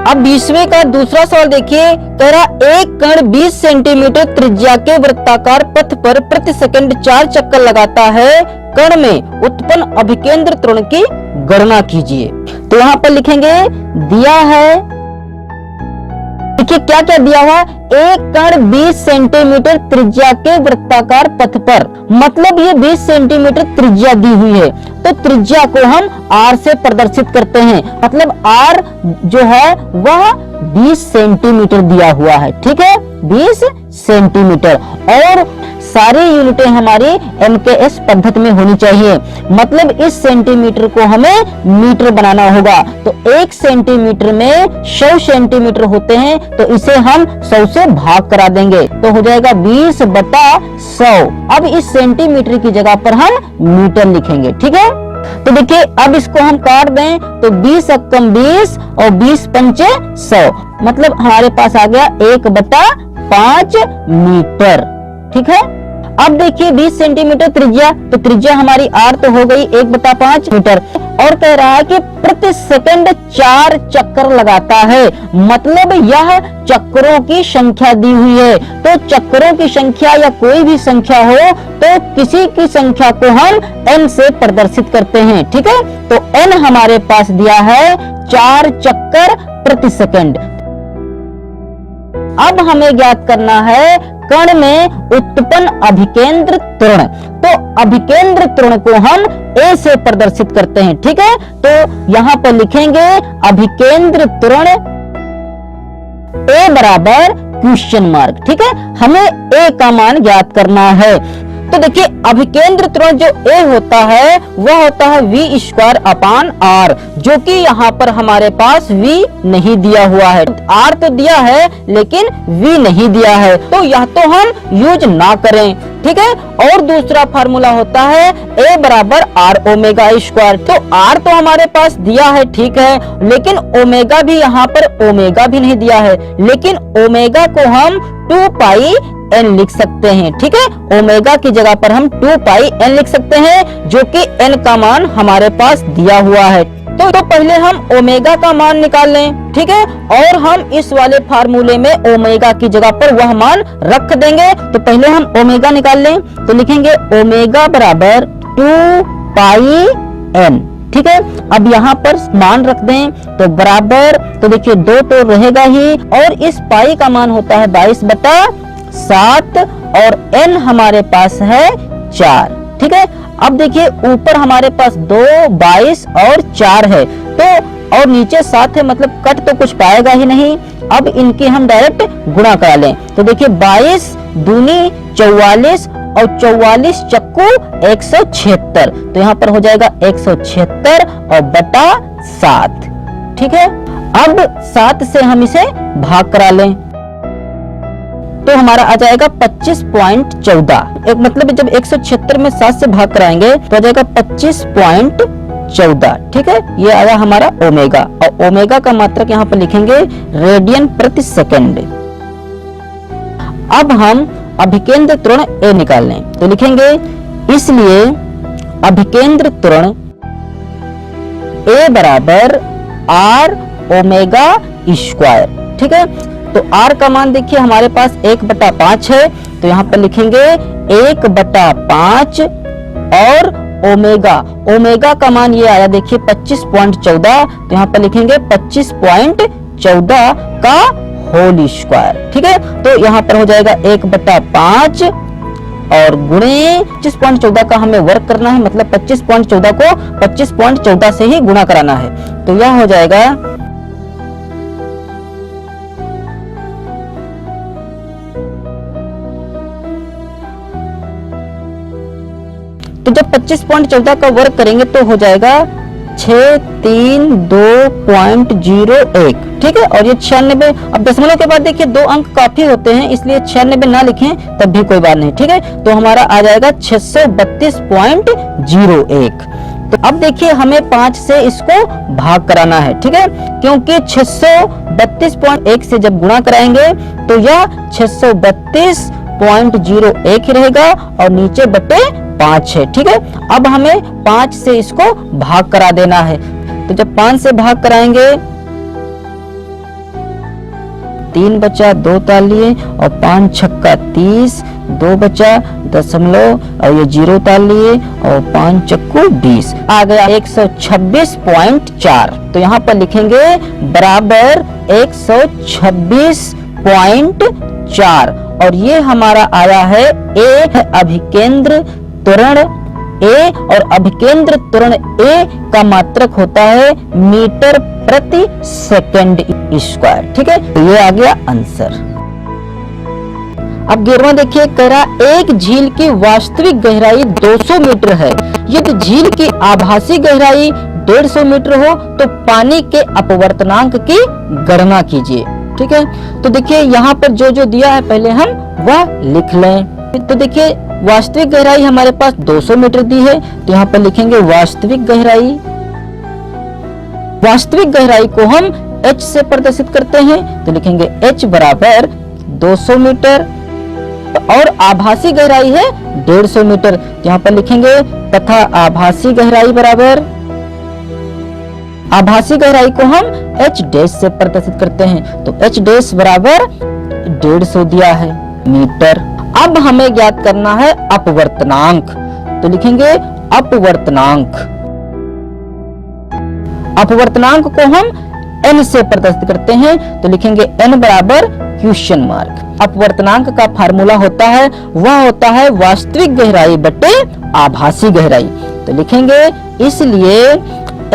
अब 20वें का दूसरा सवाल देखिए, कह रहा एक कण 20 सेंटीमीटर त्रिज्या के वृत्ताकार पथ पर प्रति सेकंड 4 चक्कर लगाता है, कण में उत्पन्न अभिकेंद्र त्वरण की गणना कीजिए। तो यहाँ पर लिखेंगे दिया है, देखिए क्या क्या दिया हुआ, एक कण 20 सेंटीमीटर त्रिज्या के वृत्ताकार पथ पर, मतलब ये 20 सेंटीमीटर त्रिज्या दी हुई है, तो त्रिज्या को हम r से प्रदर्शित करते हैं, मतलब r जो है वह 20 सेंटीमीटर दिया हुआ है, ठीक है, 20 सेंटीमीटर। और सारी यूनिटें हमारी MKS पद्धति में होनी चाहिए, मतलब इस सेंटीमीटर को हमें मीटर बनाना होगा। तो 1 सेंटीमीटर में 100 सेंटीमीटर होते हैं, तो इसे हम 100 से भाग करा देंगे, तो हो जाएगा 20/100। अब इस सेंटीमीटर की जगह पर हम मीटर लिखेंगे, ठीक है। तो देखिए अब इसको हम काट दें तो 20 × 20 और 20 × 5 100, मतलब हमारे पास आ गया 1/5 मीटर, ठीक है। अब देखिए 20 सेंटीमीटर त्रिज्या, तो त्रिज्या हमारी r तो हो गई 1/5 मीटर, और कह रहा है कि प्रति सेकंड 4 चक्कर लगाता है, मतलब यह चक्रों की संख्या दी हुई है। तो चक्रों की संख्या या कोई भी संख्या हो तो किसी की संख्या को हम n से प्रदर्शित करते हैं, ठीक है। तो n हमारे पास दिया है 4 चक्कर प्रति सेकंड। अब हमें ज्ञात करना है कण में उत्पन्न अभिकेंद्र त्वरण। तो अभिकेंद्र त्वरण को हम a से प्रदर्शित करते हैं, ठीक है। तो यहां पर लिखेंगे अभिकेंद्र त्वरण a बराबर क्वेश्चन मार्क, ठीक है। हमें a का मान ज्ञात करना है। तो देखिए अभिकेंद्र त्वरण जो a होता है वह होता है v²/r, जो कि यहाँ पर हमारे पास v नहीं दिया हुआ है, r तो दिया है लेकिन v नहीं दिया है, तो यह तो हम यूज ना करें, ठीक है। और दूसरा फार्मूला होता है a बराबर r⍵²। तो r तो हमारे पास दिया है, ठीक है, लेकिन ओमेगा भी यहाँ पर ओमेगा भी नहीं दिया है, लेकिन ओमेगा को हम 2πn लिख सकते हैं, ठीक है। ओमेगा की जगह पर हम 2πn लिख सकते हैं, जो कि n का मान हमारे पास दिया हुआ है। तो पहले हम ओमेगा का मान निकाल लें, ठीक है, और हम इस वाले फार्मूले में ओमेगा की जगह पर वह मान रख देंगे। तो पहले हम ओमेगा निकाल लें, तो लिखेंगे ओमेगा बराबर 2πn, ठीक है। अब यहाँ पर मान रख दें तो बराबर, तो देखिए 2 तो रहेगा ही, और इस पाई का मान होता है 22/7, और n हमारे पास है 4, ठीक है। अब देखिए ऊपर हमारे पास 2, 22 और 4 है, तो और नीचे 7 है, मतलब कट तो कुछ पाएगा ही नहीं। अब इनकी हम डायरेक्ट गुणा करा लें, तो देखिए 22 दूनी 44 और 44 चक्कू 176, तो यहाँ पर हो जाएगा 176 और बटा 7, ठीक है। अब 7 से हम इसे भाग करा लें तो हमारा आ जाएगा 25.14, एक मतलब जब 176 में 7 से भाग कराएंगे तो आ जाएगा 25.14, ठीक है। ये आया हमारा ओमेगा, और ओमेगा का मात्रक यहाँ पर लिखेंगे रेडियन प्रति सेकंड। अब हम अभिकेंद्र त्वरण a निकाल लें, तो लिखेंगे इसलिए अभिकेंद्र त्वरण a बराबर r⍵², ठीक है। तो r का मान देखिए हमारे पास 1/5 है, तो यहाँ पर लिखेंगे 1/5, और ओमेगा का मान ये आया देखिए 25.14, तो यहाँ पर लिखेंगे 25.14 का होल स्क्वायर, ठीक है। तो यहाँ पर हो जाएगा 1/5 और गुणे 25.14 का हमें वर्क करना है, मतलब 25.14 को 25.14 से ही गुणा कराना है, तो यह हो जाएगा तो जब 25.14 का वर्क करेंगे तो हो जाएगा 632.01, ठीक है। और ये 96, अब दशमलव के बाद देखिए 2 अंक काफी होते हैं, इसलिए 96 ना लिखें तब भी कोई बात नहीं, ठीक है। तो हमारा आ जाएगा 632.01। तो अब देखिए हमें 5 से इसको भाग कराना है, ठीक है, क्योंकि 632.1 से जब गुणा कराएंगे तो यह 632.01 ही रहेगा, और नीचे बटे 5 है, ठीक है। अब हमें 5 से इसको भाग करा देना है, तो जब 5 से भाग कराएंगे 3 बचा, 2 तालिए और 5 छक्का 30, 2 बचा दशमलव और ये 0 तालिए और 5 चक्कू 20, आ गया 126.4। तो यहाँ पर लिखेंगे बराबर 126.4 और ये हमारा आया है ए अभिकेंद्र त्वरण ए, और अभिकेंद्र त्वरण ए का मात्रक होता है मीटर प्रति सेकंड स्क्वायर। ठीक है, तो ये आ गया आंसर। अब 11वां देखिए, कह रहा एक झील की वास्तविक गहराई 200 मीटर है, यदि झील की आभासी गहराई 150 मीटर हो तो पानी के अपवर्तनांक की गणना कीजिए। ठीक है, तो देखिए यहाँ पर जो जो दिया है पहले हम वह लिख लें। तो देखिए वास्तविक गहराई हमारे पास 200 मीटर दी है, तो यहाँ पर लिखेंगे वास्तविक गहराई। वास्तविक गहराई को हम h से प्रदर्शित करते हैं, तो लिखेंगे h बराबर 200 मीटर, और आभासी गहराई है 150 मीटर, तो यहाँ पर लिखेंगे तथा आभासी गहराई बराबर, आभासी गहराई को हम h डैश से प्रदर्शित करते हैं, तो h डैश बराबर 150 दिया है मीटर। अब हमें ज्ञात करना है अपवर्तनांक, तो लिखेंगे अपवर्तनांक। अपवर्तनांक को हम n से प्रदर्शित करते हैं, तो लिखेंगे n बराबर क्वेश्चन मार्क। अपवर्तनांक का फार्मूला होता है वह होता है वास्तविक गहराई बटे आभासी गहराई, तो लिखेंगे इसलिए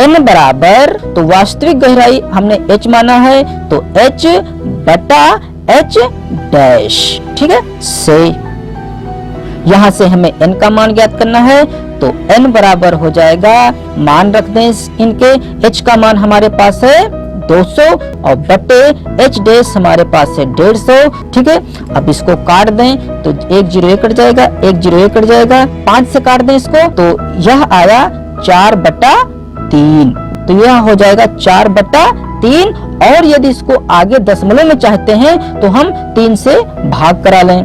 n बराबर, तो वास्तविक गहराई हमने h माना है तो h बटा h डैश। ठीक है, से यहां से हमें n का मान ज्ञात करना है, तो n बराबर हो जाएगा, मान रख दें इनके, h का मान हमारे पास है 200 और बटे h डैश हमारे पास है 150। ठीक है, अब इसको काट दें तो 1 0 1 कट जाएगा, 1 0 1 कट जाएगा, 5 से काट दें इसको, तो यह आया 4/3, तो यह हो जाएगा 4/3। और यदि इसको आगे दशमलव में चाहते हैं तो हम 3 से भाग करा लें।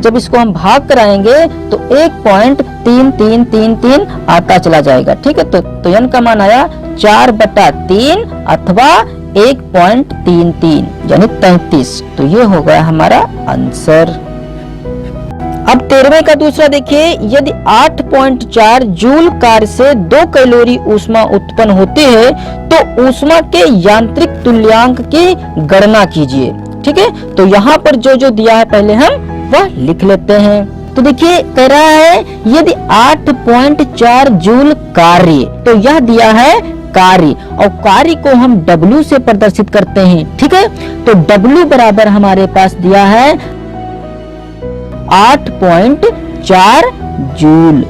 जब इसको हम भाग कराएंगे तो 1.3333 आता चला जाएगा। ठीक है, तो n का मान आया 4/3 अथवा 1.33 यानी 33, तो ये हो गया हमारा आंसर। अब 13वें का दूसरा देखिए, यदि 8.4 जूल कार्य से 2 कैलोरी ऊष्मा उत्पन्न होती है तो ऊष्मा के यांत्रिक तुल्यांक की गणना कीजिए। ठीक है, तो यहाँ पर जो जो दिया है पहले हम वह लिख लेते हैं। तो देखिए कह रहा है यदि 8.4 जूल कार्य, तो यह दिया है कार्य, और कार्य को हम W से प्रदर्शित करते हैं। ठीक है, तो W बराबर हमारे पास दिया है 8.4 जूल।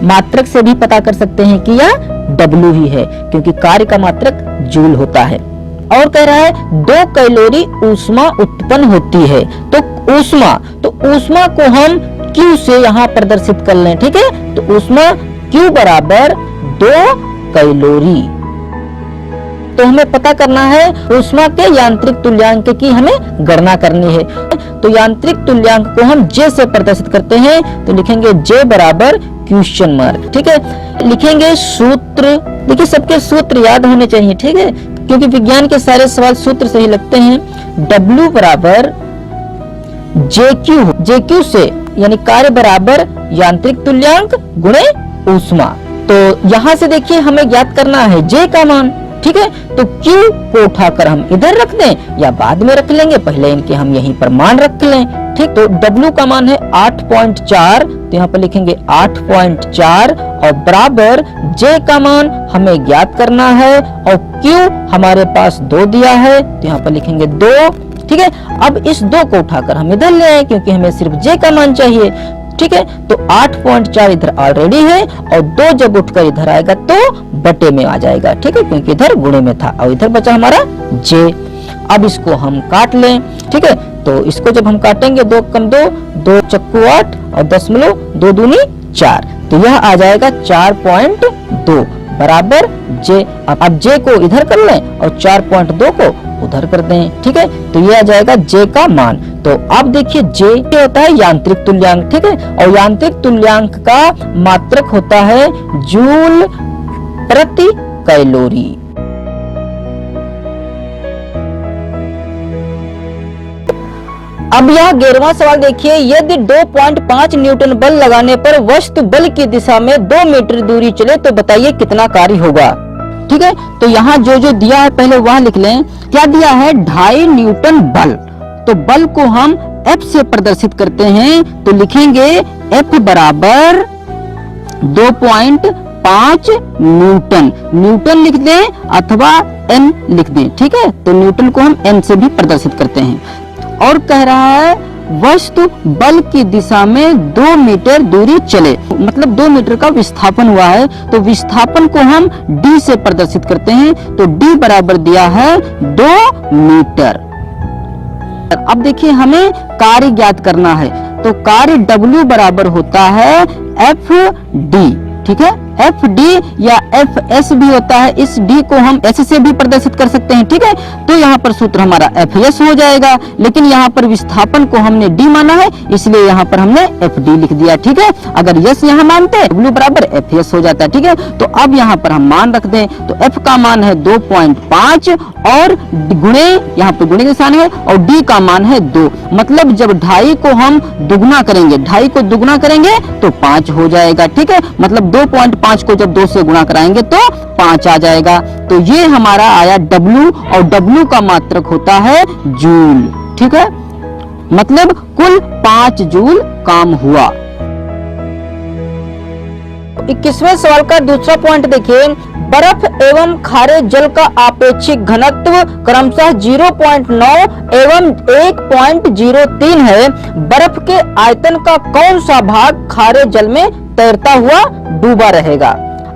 मात्रक से भी पता कर सकते हैं कि यह W ही है, क्योंकि कार्य का मात्रक जूल होता है। और कह रहा है 2 कैलोरी ऊष्मा उत्पन्न होती है, तो ऊष्मा को हम Q से यहाँ प्रदर्शित कर लें। ठीक है, तो ऊष्मा Q बराबर 2 कैलोरी। तो हमें पता करना है ऊष्मा के यांत्रिक तुल्यांक की हमें गणना करनी है, तो यांत्रिक तुल्यांक को हम J से प्रदर्शित करते हैं, तो लिखेंगे J बराबर क्वेश्चन मार्क। ठीक है, लिखेंगे सूत्र। देखिए सबके सूत्र याद होने चाहिए। ठीक है, क्योंकि विज्ञान के सारे सवाल सूत्र से ही लगते हैं। W बराबर JQ से यानी कार्य बराबर यांत्रिक तुल्यांक गुणे ऊष्मा। तो यहाँ से देखिए हमें ज्ञात करना है J का मान। ठीक है, तो Q को उठाकर हम इधर रख दें या बाद में रख लेंगे, पहले इनके हम यहीं पर मान रख लें। ठीक, तो W का मान है 8.4, तो यहाँ पर लिखेंगे 8.4 और बराबर J का मान हमें ज्ञात करना है, और Q हमारे पास 2 दिया है, तो यहाँ पर लिखेंगे 2। ठीक है, अब इस 2 को उठाकर हम इधर ले आए क्योंकि हमें सिर्फ J का मान चाहिए। ठीक है, तो 8.4 इधर ऑलरेडी है और 2 जब उठकर इधर आएगा तो बटे में आ जाएगा। ठीक है, क्योंकि इधर गुणे में था और इधर बचा हमारा J। अब इसको हम काट लें। ठीक है, तो इसको जब हम काटेंगे 2 कम 2, 2 चक्कू 8 और दशमलव 2 दूनी 4, तो यह आ जाएगा 4.2 बराबर J। अब J को इधर कर लें और 4.2 को उधर कर दें। ठीक है, तो ये आ जाएगा J का मान। तो अब देखिए J होता है यांत्रिक तुल्यांक। ठीक है, और यांत्रिक तुल्यांक का मात्रक होता है जूल प्रति कैलोरी। अब यह 11वां सवाल देखिए, यदि 2.5 न्यूटन बल लगाने पर वस्तु बल की दिशा में 2 मीटर दूरी चले तो बताइए कितना कार्य होगा। ठीक है, तो यहाँ जो जो दिया है पहले वह लिख लें। क्या दिया है? 2.5 न्यूटन बल। तो बल को हम F से प्रदर्शित करते हैं, तो लिखेंगे F बराबर 2.5 न्यूटन। न्यूटन लिख दें अथवा N लिख दें। ठीक है, तो न्यूटन को हम N से भी प्रदर्शित करते हैं। और कह रहा है वस्तु बल की दिशा में 2 मीटर दूरी चले, मतलब 2 मीटर का विस्थापन हुआ है, तो विस्थापन को हम D से प्रदर्शित करते हैं। तो D बराबर दिया है 2 मीटर। अब देखिए हमें कार्य ज्ञात करना है, तो कार्य W बराबर होता है FD। ठीक है, FD या FS भी होता है। इस D को हम S से भी प्रदर्शित कर सकते हैं। ठीक है, तो यहाँ पर सूत्र हमारा FS हो जाएगा, लेकिन यहाँ पर विस्थापन को हमने D माना है, इसलिए यहाँ पर हमने FD लिख दिया। ठीक है, अगर S यहाँ मानते W बराबर FS हो जाता है। ठीक है, तो अब यहाँ पर हम मान रख दें, तो F का मान है 2.5 और गुणे, यहाँ पर गुणे निशान है, और D का मान है 2। मतलब जब 2.5 को हम दुगुना करेंगे, 2.5 को दुगुना करेंगे तो 5 हो जाएगा। ठीक है, मतलब 2.5 को जब 2 से गुणा कराएंगे तो 5 आ जाएगा। तो ये हमारा आया W, और W का मात्रक होता है जूल। ठीक है, मतलब कुल 5 जूल काम हुआ। 21वें सवाल का दूसरा पॉइंट देखिए, बर्फ एवं खारे जल का आपेक्षिक घनत्व क्रमशः 0.9 एवं 1.03 है। बर्फ के आयतन का कौन सा भाग खारे जल में तैरता हुआ डूबा रहेगा।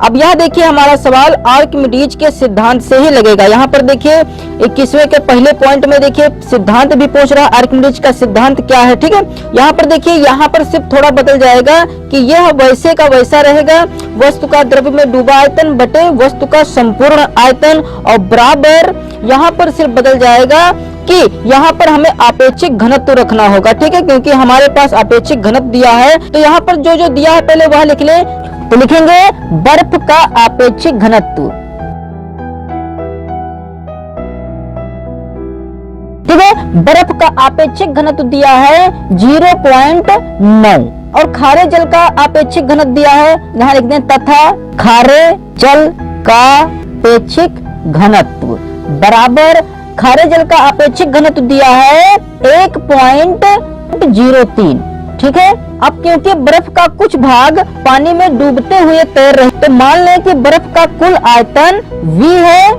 अब यह देखिए हमारा सवाल आर्किमिडीज के सिद्धांत से ही लगेगा। यहाँ पर देखिए 21वें के पहले पॉइंट में देखिए सिद्धांत भी पूछ रहा है, आर्किमिडीज का सिद्धांत क्या है। ठीक है, यहाँ पर देखिए, यहाँ पर सिर्फ थोड़ा बदल जाएगा कि यह वैसे का वैसा रहेगा, वस्तु का द्रव्य में डूबा आयतन बटे वस्तु का संपूर्ण आयतन, और बराबर यहाँ पर सिर्फ बदल जाएगा कि यहाँ पर हमें आपेक्षिक घनत्व रखना होगा। ठीक है, क्योंकि हमारे पास आपेक्षिक घनत्व दिया है, तो यहाँ पर जो जो दिया है पहले वह लिख ले। तो लिखेंगे बर्फ का आपेक्षिक घनत्व। ठीक है, बर्फ का आपेक्षिक घनत्व दिया है 0.9 और खारे जल का आपेक्षिक घनत्व दिया है, यहाँ लिख दें तथा खारे जल का आपेक्षिक घनत्व बराबर खारे जल का आपेक्षिक घनत्व दिया है 1.03। ठीक है, अब क्योंकि बर्फ का कुछ भाग पानी में डूबते हुए तैर रहे, तो मान लें कि बर्फ का कुल आयतन V है।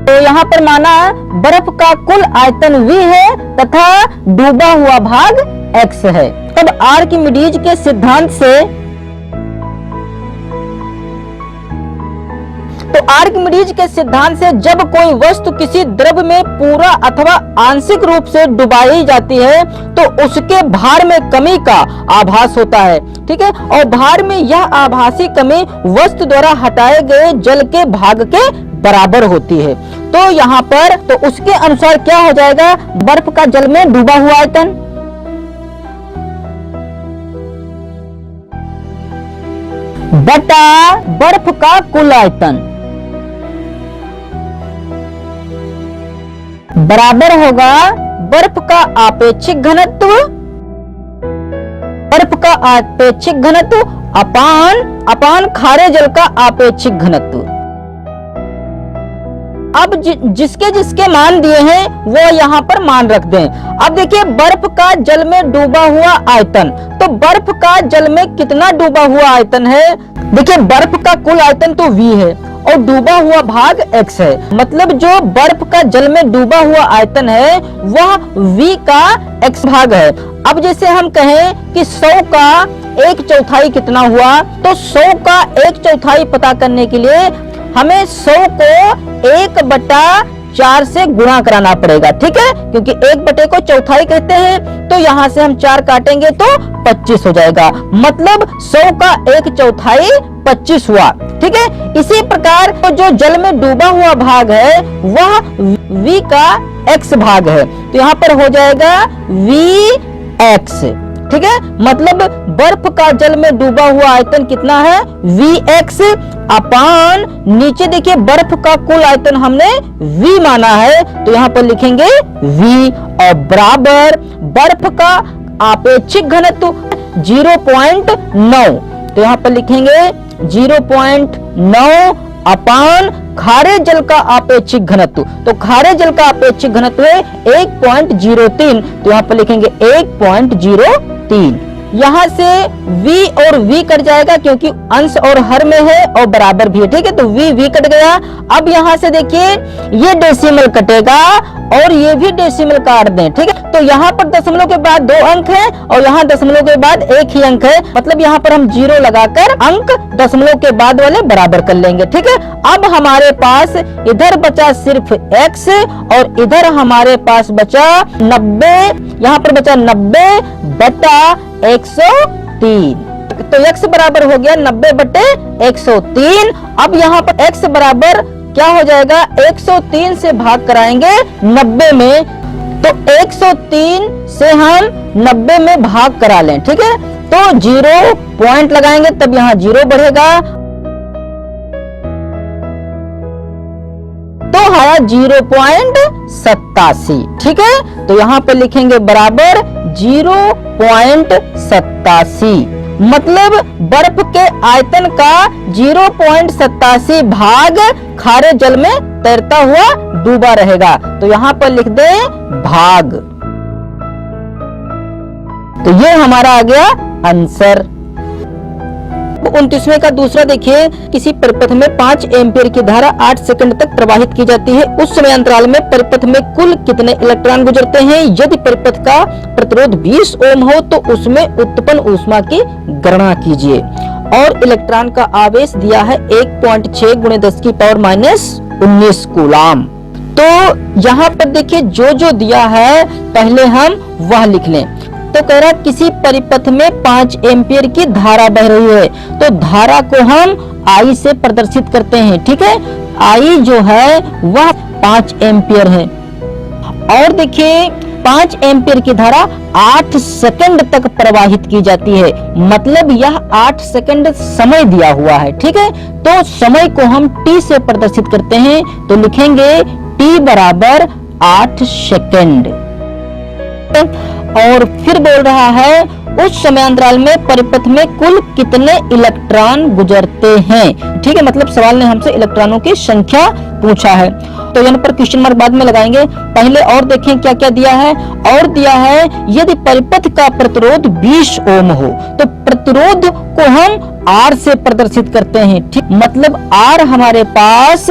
तो यहाँ पर माना बर्फ का कुल आयतन V है तथा डूबा हुआ भाग X है। तब आर्किमिडीज के सिद्धांत से, तो आर्किमिडीज के सिद्धांत से जब कोई वस्तु किसी द्रव्य में पूरा अथवा आंशिक रूप से डुबाई जाती है तो उसके भार में कमी का आभास होता है। ठीक है, और भार में यह आभासी कमी वस्तु द्वारा हटाए गए जल के भाग के बराबर होती है। तो यहाँ पर तो उसके अनुसार क्या हो जाएगा, बर्फ का जल में डूबा हुआ आयतन बटा बर्फ का कुल आयतन बराबर होगा बर्फ का आपेक्षिक घनत्व, बर्फ का आपेक्षिक घनत्व अपान खारे जल का आपेक्षिक घनत्व। अब जिसके जिसके मान दिए हैं वो यहाँ पर मान रख दें। अब देखिए बर्फ का जल में डूबा हुआ आयतन, तो बर्फ का जल में कितना डूबा हुआ आयतन है। देखिए बर्फ का कुल आयतन तो V है और डूबा हुआ भाग X है, मतलब जो बर्फ का जल में डूबा हुआ आयतन है वह V का X भाग है। अब जैसे हम कहें कि 100 का 1/4 कितना हुआ, तो 100 का 1/4 पता करने के लिए हमें 100 को 1/4 से गुणा कराना पड़ेगा। ठीक है, क्योंकि 1 को चौथाई कहते हैं, तो यहाँ से हम 4 काटेंगे तो 25 हो जाएगा, मतलब 100 का 1/4 25 हुआ। ठीक है, इसी प्रकार तो जो जल में डूबा हुआ भाग है वह V का X भाग है, तो यहाँ पर हो जाएगा VX। ठीक है, मतलब बर्फ का जल में डूबा हुआ आयतन कितना है Vx अपान नीचे देखिए बर्फ का कुल आयतन हमने V माना है, तो यहाँ पर लिखेंगे V और बराबर बर्फ का आपेक्षिक घनत्व 0.9, तो यहाँ पर लिखेंगे 0.9 अपान खारे जल का आपेक्षिक घनत्व, तो खारे जल का आपेक्षिक घनत्व है 1.03, तो यहाँ पर लिखेंगे 1.03। यहाँ से v और v कट जाएगा क्योंकि अंश और हर में है और बराबर भी है, ठीक है, तो v कट गया। अब यहाँ से देखिए ये डेसिमल कटेगा और ये भी डेसिमल काट दें, ठीक है, तो यहाँ पर दशमलव के बाद 2 अंक है और यहाँ दशमलव के बाद 1 ही अंक है, मतलब यहाँ पर हम 0 लगाकर अंक दशमलव के बाद वाले बराबर कर लेंगे, ठीक है। अब हमारे पास इधर बचा सिर्फ x और इधर हमारे पास बचा 90, यहाँ पर बचा 90 बटा 103, तो x बराबर हो गया 90 बटे 103। अब यहाँ पर x बराबर क्या हो जाएगा 103 से भाग कराएंगे 90 में, तो 103 से हम 90 में भाग करा लें, ठीक है, तो 0 पॉइंट लगाएंगे तब यहाँ 0 बढ़ेगा, तो हमारा 0.87, ठीक है, तो यहाँ पे लिखेंगे बराबर 0.87, मतलब बर्फ के आयतन का 0.87 भाग खारे जल में तैरता हुआ डूबा रहेगा, तो यहाँ पर लिख दे भाग, तो ये हमारा आ गया आंसर। 29वें का दूसरा देखिए, किसी परिपथ में 5 एम्पीयर की धारा 8 सेकंड तक प्रवाहित की जाती है, उस समय अंतराल में परिपथ में कुल कितने इलेक्ट्रॉन गुजरते हैं? यदि परिपथ का प्रतिरोध 20 ओम हो तो उसमें उत्पन्न ऊष्मा की गणना कीजिए। और इलेक्ट्रॉन का आवेश दिया है 1.6 × 10⁻⁻19 कूलाम। तो यहाँ पर देखिए जो दिया है पहले हम वह लिख लें। तो कह रहा किसी परिपथ में 5 एम्पीयर की धारा बह रही है, तो धारा को हम I से प्रदर्शित करते हैं, ठीक है, I जो है वह 5 एम्पीयर है। और देखिए 5 एम्पीयर की धारा 8 सेकंड तक प्रवाहित की जाती है, मतलब यह 8 सेकंड समय दिया हुआ है, ठीक है, तो समय को हम T से प्रदर्शित करते हैं, तो लिखेंगे T बराबर 8 सेकंड। और फिर बोल रहा है उस समय अंतराल में परिपथ में कुल कितने इलेक्ट्रॉन गुजरते हैं, ठीक है, मतलब सवाल ने हमसे इलेक्ट्रॉनों की संख्या पूछा है, तो यहाँ पर क्वेश्चन मार्क बाद में लगाएंगे। पहले और देखें क्या क्या दिया है, और दिया है यदि परिपथ का प्रतिरोध 20 ओम हो तो प्रतिरोध को हम R से प्रदर्शित करते हैं, ठीक, मतलब R हमारे पास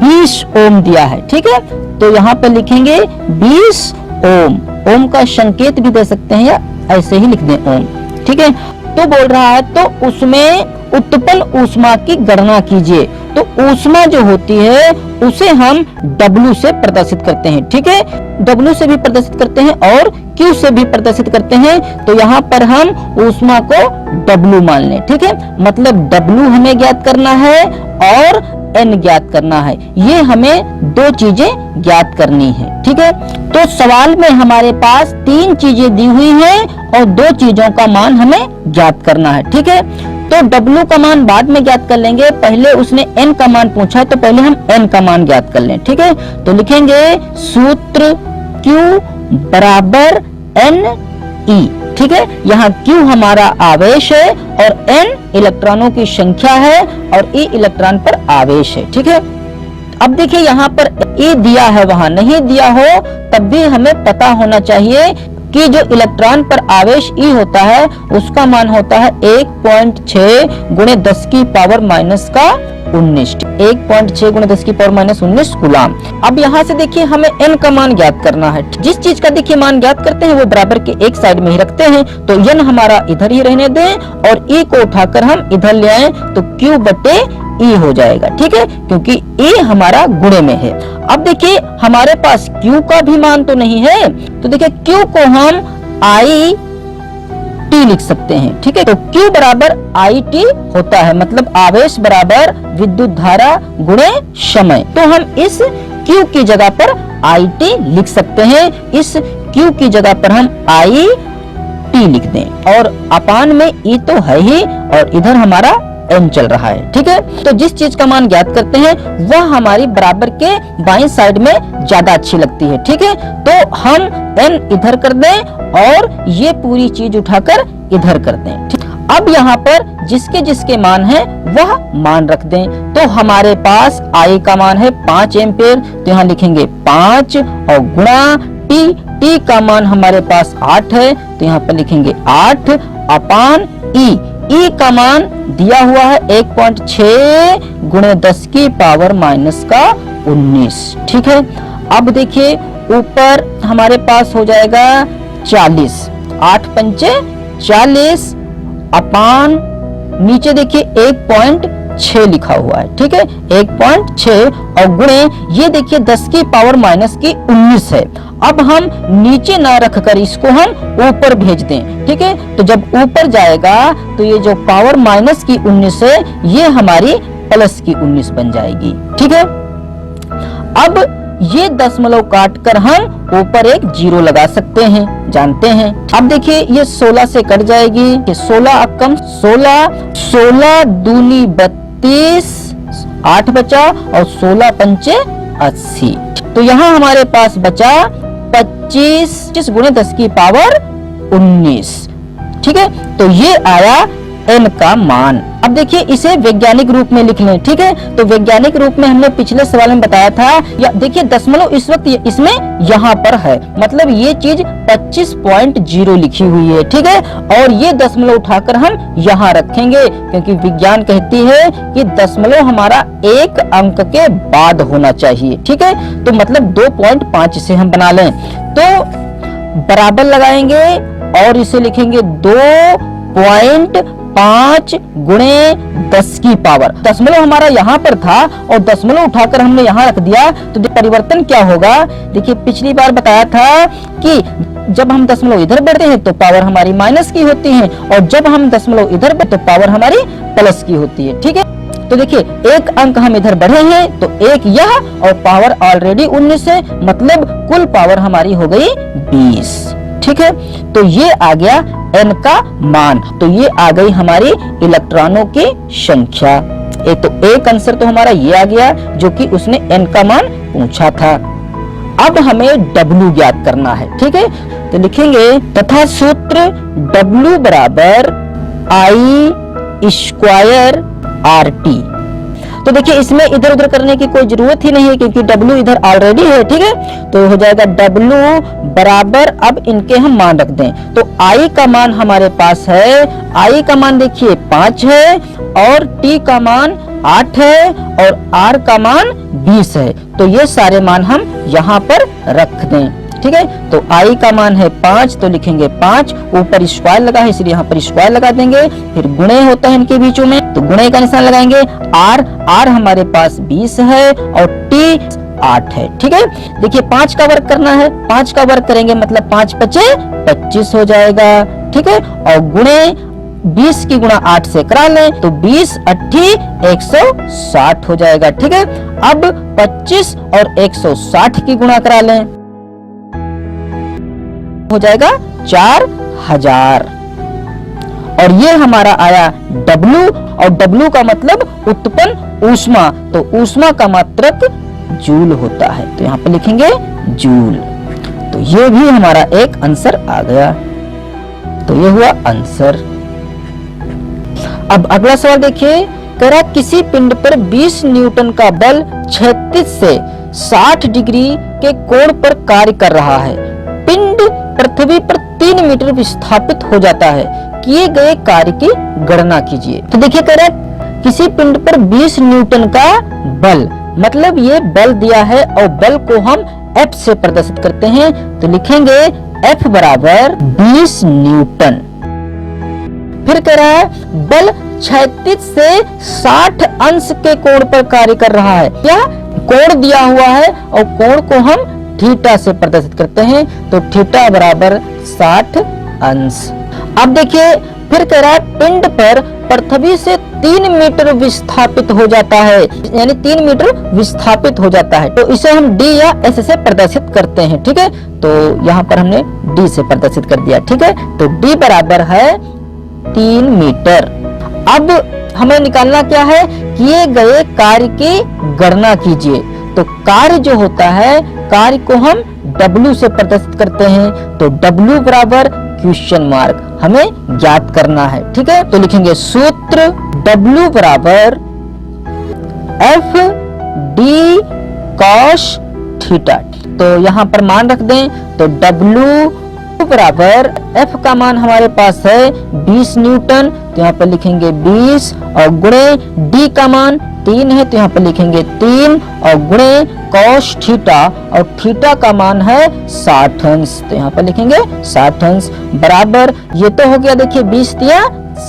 20 ओम दिया है, ठीक है, तो यहाँ पर लिखेंगे 20 ओम। ओम का संकेत भी दे सकते हैं या ऐसे ही लिख दें ओम, ठीक है। तो बोल रहा है तो उसमें उत्पन्न ऊष्मा की गणना कीजिए, तो ऊष्मा जो होती है उसे हम W से प्रदर्शित करते हैं, ठीक है, W से भी प्रदर्शित करते हैं और Q से भी प्रदर्शित करते हैं, तो यहाँ पर हम ऊष्मा को W मान लें, ठीक है, मतलब W हमें ज्ञात करना है और N ज्ञात करना है, ये हमें 2 चीजें ज्ञात करनी है, ठीक है। तो सवाल में हमारे पास 3 चीजें दी हुई हैं और 2 चीजों का मान हमें ज्ञात करना है, ठीक है। तो W का मान बाद में ज्ञात कर लेंगे, पहले उसने N का मान पूछा है तो पहले हम N का मान ज्ञात कर लें, ठीक है, तो लिखेंगे सूत्र Q बराबर NE, ठीक है, यहाँ Q हमारा आवेश है और N इलेक्ट्रॉनों की संख्या है और E इलेक्ट्रॉन पर आवेश है, ठीक है। अब देखिए यहाँ पर E दिया है, वहां नहीं दिया हो तब भी हमें पता होना चाहिए कि जो इलेक्ट्रॉन पर आवेश E होता है उसका मान होता है 1.6 × 10⁻⁻19 1.6 × 10⁻⁻19 कूलाम। अब यहाँ से देखिए हमें N का मान ज्ञात करना है, जिस चीज का देखिए मान ज्ञात करते हैं वो बराबर के एक साइड में ही रखते हैं, तो N हमारा इधर ही रहने दें और E को उठाकर हम इधर ले आए तो Q बटे E हो जाएगा, ठीक है, क्योंकि E हमारा गुणे में है। अब देखिए हमारे पास Q का भी मान तो नहीं है, तो देखिए Q को हम IT लिख सकते हैं, ठीक है, तो Q बराबर IT होता है, मतलब आवेश बराबर विद्युत धारा गुणे समय, तो हम इस Q की जगह पर IT लिख सकते हैं, इस Q की जगह पर हम I टी लिख दें और अपान में ई तो है ही और इधर हमारा n चल रहा है। ठीक है, तो जिस चीज का मान ज्ञात करते हैं वह हमारी बराबर के बाईं साइड में ज्यादा अच्छी लगती है। ठीक है, तो हम n इधर कर दें और ये पूरी चीज उठाकर इधर कर दें। ठीक, अब यहाँ पर जिसके जिसके मान है वह मान रख दें। तो हमारे पास I का मान है 5 एम्पियर, तो यहाँ लिखेंगे 5 और गुणा टी का मान हमारे पास 8 है, तो यहाँ पर लिखेंगे 8 अपान ई का मान दिया हुआ है 1.6 गुणे 10 की पावर माइनस का 19। ठीक है, अब देखिए ऊपर हमारे पास हो जाएगा 40, 8 पंचे 40 अपान नीचे देखिए 1.6 लिखा हुआ है। ठीक है, 1.6 और गुणे ये देखिए 10 की पावर माइनस की 19 है। अब हम नीचे ना रखकर इसको हम ऊपर भेज दें। ठीक है, तो जब ऊपर जाएगा तो ये जो पावर माइनस की 19 है ये हमारी प्लस की 19 बन जाएगी। ठीक है, अब ये दशमलव काट कर हम ऊपर एक जीरो लगा सकते हैं, जानते हैं। अब देखिए ये 16 से कट जाएगी, 16 कम 16 दूनी 32, 8 बचा और 16 पंचे 80। तो यहाँ हमारे पास बचा 25 गुणे 10 की पावर 19। ठीक है, तो ये आया n का मान। अब देखिए इसे वैज्ञानिक रूप में लिख लें। ठीक है, तो वैज्ञानिक रूप में हमने पिछले सवाल में बताया था, या देखिए दशमलव इस वक्त इसमें यहाँ पर है, मतलब ये चीज 25.0 लिखी हुई है। ठीक है, और ये दशमलव उठाकर हम यहाँ रखेंगे क्योंकि विज्ञान कहती है कि दशमलव हमारा एक अंक के बाद होना चाहिए। ठीक है, तो मतलब 2.5 से हम बना लें, तो बराबर लगाएंगे और इसे लिखेंगे 2.5 गुणे 10 की पावर। दशमलव हमारा यहाँ पर था और दशमलव उठाकर हमने यहाँ रख दिया, तो परिवर्तन क्या होगा। देखिए पिछली बार बताया था कि जब हम दशमलव इधर बढ़ते हैं तो पावर हमारी माइनस की होती है और जब हम दशमलव इधर बढ़ते तो पावर हमारी प्लस की होती है। ठीक है, तो देखिए एक अंक हम इधर बढ़े हैं तो एक यह और पावर ऑलरेडी 19 है, मतलब कुल पावर हमारी हो गई 20। ठीक है, तो ये आ गया n का मान, तो ये आ गई हमारी इलेक्ट्रॉनों की संख्या। तो एक आंसर तो हमारा ये आ गया जो कि उसने n का मान पूछा था। अब हमें W ज्ञात करना है। ठीक है, तो लिखेंगे तथा सूत्र W बराबर I² RT। तो देखिए इसमें इधर उधर करने की कोई जरूरत ही नहीं है क्योंकि W इधर ऑलरेडी है। ठीक है, तो हो जाएगा W बराबर, अब इनके हम मान रख दें, तो I का मान हमारे पास है, I का मान देखिए 5 है और T का मान 8 है और R का मान 20 है। तो ये सारे मान हम यहाँ पर रख दें। ठीक है, तो I का मान है 5, तो लिखेंगे 5, ऊपर स्क्वायर लगा है इसलिए यहाँ पर स्क्वायर लगा देंगे, फिर गुणे होता है इनके बीचों में तो गुणे का निशान लगाएंगे। R हमारे पास 20 है और T 8 है। ठीक है, देखिए 5 का वर्ग करना है, 5 का वर्ग करेंगे मतलब 5 पचे 25 हो जाएगा। ठीक है, और गुणे 20 की गुणा 8 से करा लें तो 20 8 160 हो जाएगा। ठीक है, अब 25 और 160 की गुणा करा लें हो जाएगा 4000 और ये हमारा आया W, और W का मतलब उत्पन्न ऊष्मा, तो ऊष्मा का मात्रक जूल होता है, तो यहाँ पे लिखेंगे जूल। तो ये भी हमारा एक आंसर आ गया, तो ये हुआ आंसर। अब अगला सवाल देखिए, कह रहा किसी पिंड पर 20 न्यूटन का बल 36 से 60 डिग्री के कोण पर कार्य कर रहा है। पिंड पृथ्वी पर 3 मीटर विस्थापित हो जाता है, किए गए कार्य की गणना कीजिए। तो देखिए कह रहा किसी पिंड पर 20 न्यूटन का बल, मतलब ये बल दिया है और बल को हम F से प्रदर्शित करते हैं, तो लिखेंगे F बराबर 20 न्यूटन। फिर कह रहा है बल 36 से 60 अंश के कोण पर कार्य कर रहा है। यह कोण दिया हुआ है और कोण को हम थीटा से प्रदर्शित करते हैं, तो थीटा बराबर 60 अंश। अब देखिए फिर कह रहा है पिंड पर पृथ्वी से 3 मीटर विस्थापित हो जाता है, यानी 3 मीटर विस्थापित हो जाता है। तो इसे हम डी या एस से प्रदर्शित करते हैं, ठीक है। तो यहाँ पर हमने डी से प्रदर्शित कर दिया, ठीक है। तो डी बराबर है 3 मीटर। अब हमें निकालना क्या है, किए गए कार्य की गणना कीजिए। तो कार्य जो होता है, कार्य को हम W से प्रदर्शित करते हैं। तो W बराबर क्वेश्चन मार्क हमें ज्ञात करना है, ठीक है। तो लिखेंगे सूत्र W बराबर F D cos थीटा। तो यहाँ पर मान रख दें। तो W बराबर F का मान हमारे पास है 20 न्यूटन, तो यहाँ पर लिखेंगे 20 और गुणे D का मान 3 है, तो यहाँ पर लिखेंगे 3 और गुणे cos थीटा, और थीटा का मान है 60 अंश, तो यहाँ पर लिखेंगे 60 अंश बराबर, ये तो हो गया देखिए 20 दिया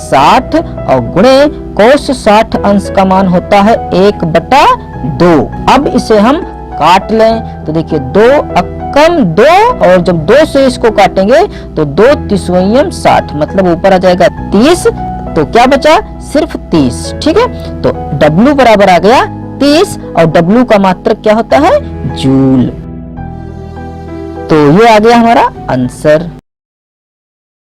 60 और गुणे cos 60 अंश का मान होता है 1/2। अब इसे हम काट लें। तो देखिए 2 अक्कम 2, और जब 2 से इसको काटेंगे तो 2 तिसवइयम 60, मतलब ऊपर आ जाएगा 30। तो क्या बचा, सिर्फ 30, ठीक है। तो W बराबर आ गया 30, और W का मात्रक क्या होता है, जूल। तो ये आ गया हमारा आंसर।